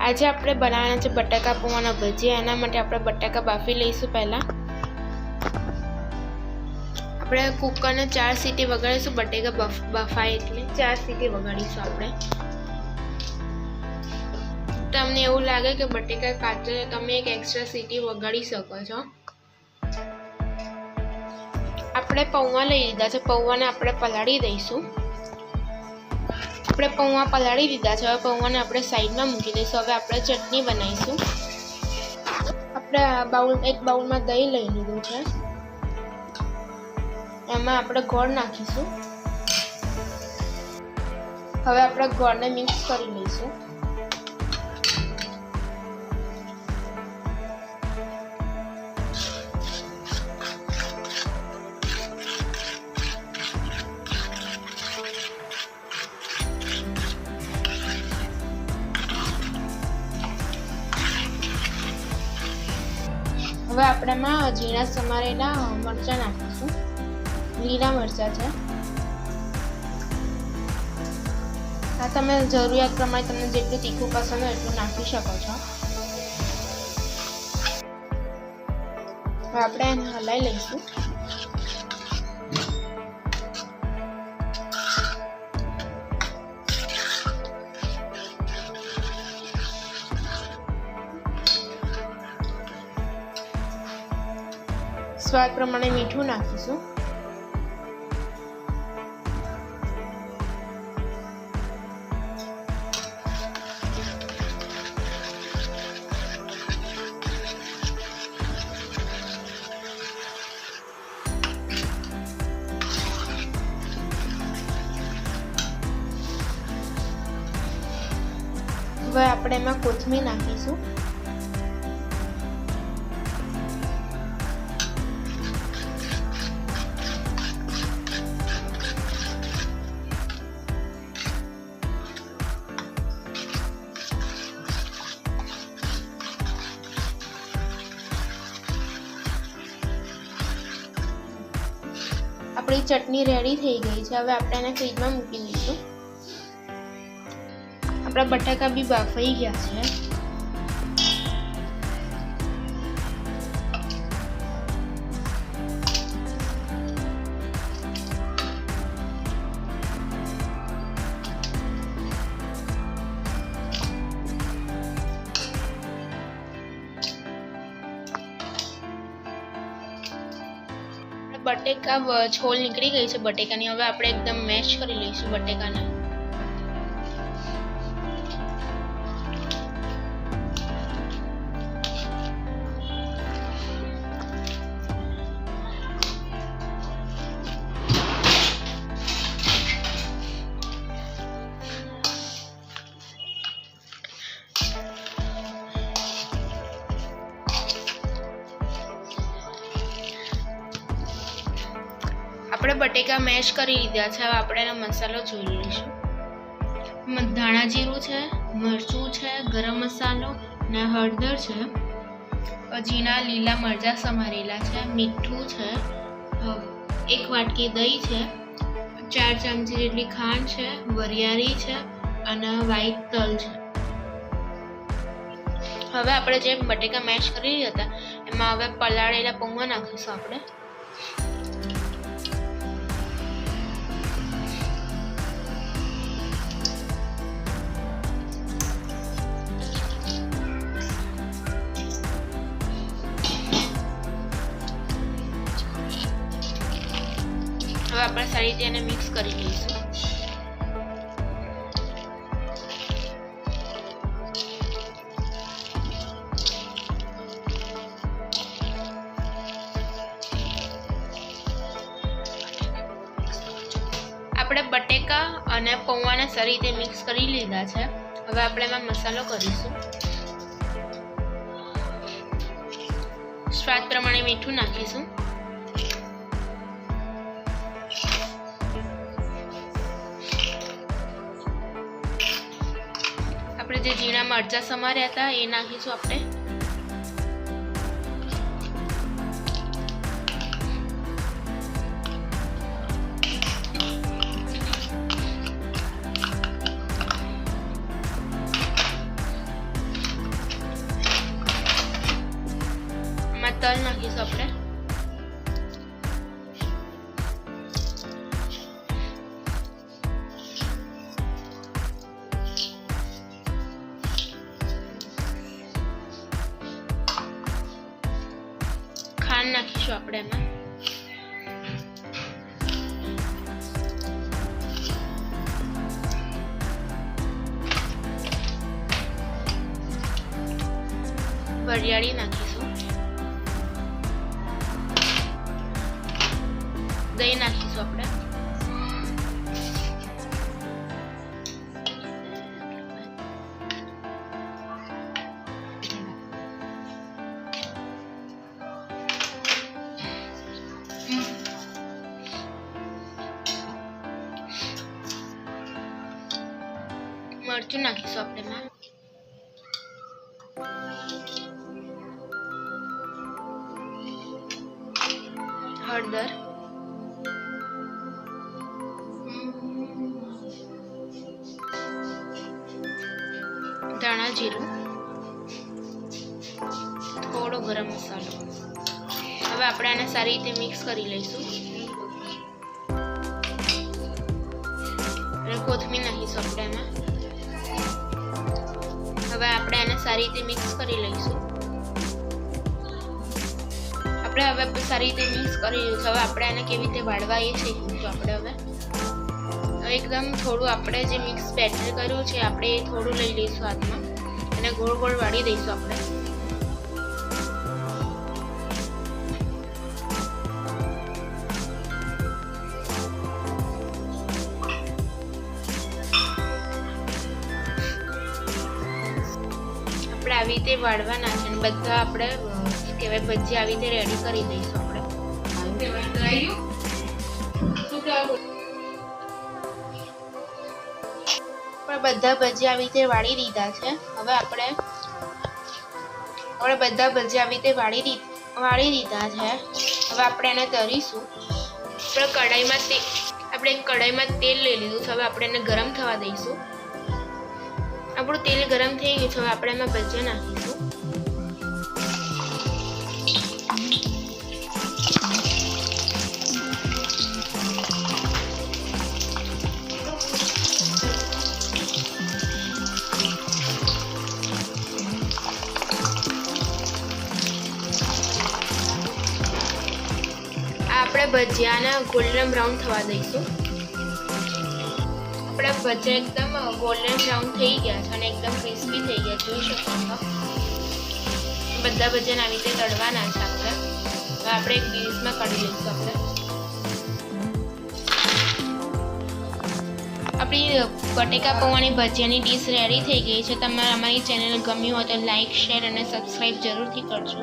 આજે આપણે બનાવવાના છે બટાકા પૌવાના ભજીયા। એના માટે આપણે બટાકા બાફી લઈશું। પહેલા આપણે કુકરને 4 સીટી વગાડીશું। બટાકા બફાય એટલે 4 સીટી વગાડીશું આપણે। તમને એવું લાગે કે બટાકા કાચા છે, તમે એક એક્સ્ટ્રા સીટી વગાડી શકો છો। આપણે પૌવા લઈ લીધા છે, પૌવાને આપણે પલાળી દઈશું। આપણે પૌવા પલાળી દીધા છે, હવે પૌવાને આપણે સાઈડમાં મૂકી દઈશું। હવે આપણે ચટણી બનાવીશું। આપણે એક બાઉલમાં દહીં લઈ લીધું છે, એમાં આપણે ગોળ નાખીશું। હવે આપણે ગોળને મિક્સ કરી લઈશું। હવે આપણે એમાં ઝીણા સમારેલા મરચાં નાખીશું। લીલા મરચાં છે, આ તમે જરૂરિયાત પ્રમાણે તમને જેટલું તીખું પસંદ હોય એટલું નાખી શકો છો। હવે આપણે એને હલાવી લઈશું। સ્વાદ પ્રમાણે મીઠું નાખીશું। હવે આપણે એમાં કોથમીર નાખીશું। આપણી ચટણી રેડી થઈ ગઈ છે, હવે આપણે એને ફ્રીજમાં મૂકી દઈશું। આપણા બટાકા બી બાફાઈ ગયા છે। બટેકા છોલ નીકળી ગઈ છે બટેકાની। હવે આપણે એકદમ મેશ કરી લઈશું બટેકાને। આપણે બટેકા મેશ કરી લીધા છે, હવે આપણે એનો મસાલો જોઈ લઈશું। ધાણા જીરું છે, મરચું છે, ગરમ મસાલો ને હળદર છે, ઝીણા લીલા મરચાં સમારેલા છે, મીઠું છે, 1 વાટકી દહીં છે, 4 ચમચી જેટલી ખાંડ છે, વરિયાળી છે અને વ્હાઈટ તલ છે। હવે આપણે જે બટેકા મેશ કરી હતા એમાં હવે પલાળેલા પૌવા નાખીશું આપણે। હવે આપણે સારી રીતે એને મિક્સ કરી લઈશું। આપણે બટેકા અને પૌવાને સારી રીતે મિક્સ કરી લીધા છે, હવે આપણે એમાં મસાલો કરીશું। સ્વાદ પ્રમાણે મીઠું નાખીશું। આપણે જે ઝીણા મરચાં સમાર્યા હતા એ નાખીશું આપણે। તલ નાખીશું આપણે. ખાંડ નાખીશું આપણે એમાં. વરિયાળી નાખીશું. દહીં નાખીશું આપણે. મરચું નાખીશું આપણે એમાં. હળદર, ધાણા જીરું, થોડો ગરમ મસાલો. હવે આપણે આને સારી રીતે મિક્સ કરી લઈશું અને કોથમીર નાખીશું આપણે એમાં. હવે આપણે આને સારી રીતે મિક્સ કરી લઈશું. હવે સારી રીતે મિક્સ કરી લીધું. હવે આપણે આને કેવી રીતે વાળવા એ શીખીશું આપણે. હવે એકદમ થોડું આપણે જે મિક્સ બેટર કર્યું છે આપણે એ થોડું લઈ લઈશું હાથમાં અને ગોળ ગોળ વાળી દઈશું આપણે. આપણે આવી રીતે વાળવાના છે અને બધા આપણે કહેવાય ભજી આવી રીતે રેડી કરી દઈશું આપણે. બધા ભજી આવી રીતે વાળી દીધા છે. હવે આપણે બધા ભજી આવી રીતે વાળી દીધા છે. હવે આપણે એને તળીશું. આપણે કઢાઈમાં તેલ લઈ લીધું છે. હવે આપણે એને ગરમ થવા દઈશું. આપણું તેલ ગરમ થઈ ગયું છે. હવે આપણે એમાં ભજીયા નાખીશું. આપણે ભજીયાને ગોલ્ડન બ્રાઉન થવા દઈશું. આપણા ભજીયા એકદમ ગોલ્ડન બ્રાઉન થઈ ગયા છે અને એકદમ ક્રિસ્પી થઈ ગયા. જોઈ શકો છો બધા ભજીયાને આવી રીતે તળવાના છે આપણે. હવે આપણે એક ડીશમાં કાઢી લઈશું આપણે. આપણી બટેકા પૌવાની ભજીયાની ડીશ રેડી થઈ ગઈ છે. તમારે અમારી ચેનલ ગમ્યું હોય તો લાઈક, શેર અને સબસ્ક્રાઈબ જરૂરથી કરજો.